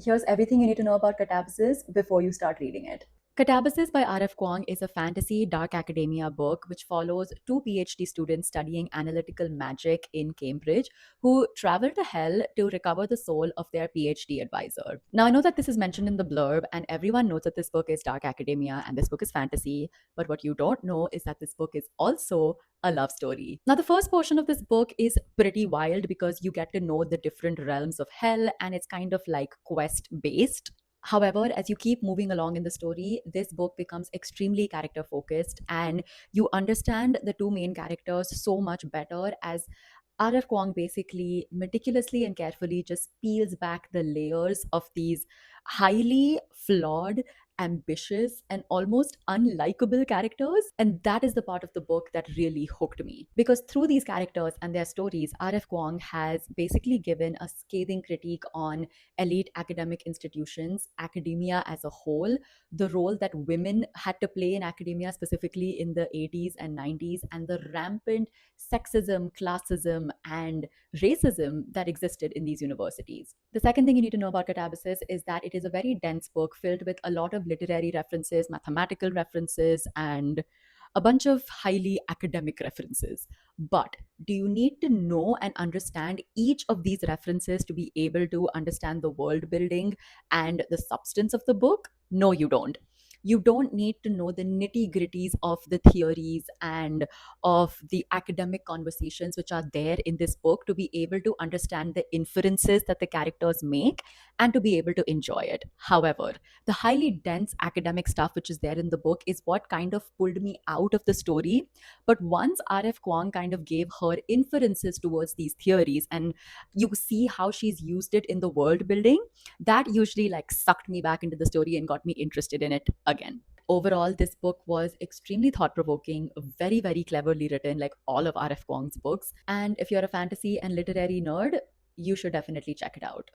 Here's everything you need to know about Katabasis before you start reading it. Katabasis by R.F. Kuang is a fantasy dark academia book which follows two PhD students studying analytical magic in Cambridge who travel to hell to recover the soul of their PhD advisor. Now, I know that this is mentioned in the blurb, and everyone knows that this book is dark academia and this book is fantasy, but what you don't know is that this book is also a love story. Now, the first portion of this book is pretty wild because you get to know the different realms of hell, and it's kind of like quest based. However, as you keep moving along in the story, this book becomes extremely character focused, and you understand the two main characters so much better as R.F. Kuang basically meticulously and carefully just peels back the layers of these highly flawed, ambitious, and almost unlikable characters. And that is the part of the book that really hooked me. Because through these characters and their stories, R.F. Kuang has basically given a scathing critique on elite academic institutions, academia as a whole, the role that women had to play in academia, specifically in the 80s and 90s, and the rampant sexism, classism, and racism that existed in these universities. The second thing you need to know about Katabasis is that it is a very dense book filled with a lot of literary references, mathematical references, and a bunch of highly academic references. But do you need to know and understand each of these references to be able to understand the world building and the substance of the book? No, you don't. You don't need to know the nitty gritties of the theories and of the academic conversations which are there in this book to be able to understand the inferences that the characters make and to be able to enjoy it. However, the highly dense academic stuff which is there in the book is what kind of pulled me out of the story. But once R.F. Kuang kind of gave her inferences towards these theories and you see how she's used it in the world building, that usually like sucked me back into the story and got me interested in it again. Overall, this book was extremely thought provoking, very, very cleverly written, like all of R.F. Kuang's books. And if you're a fantasy and literary nerd, you should definitely check it out.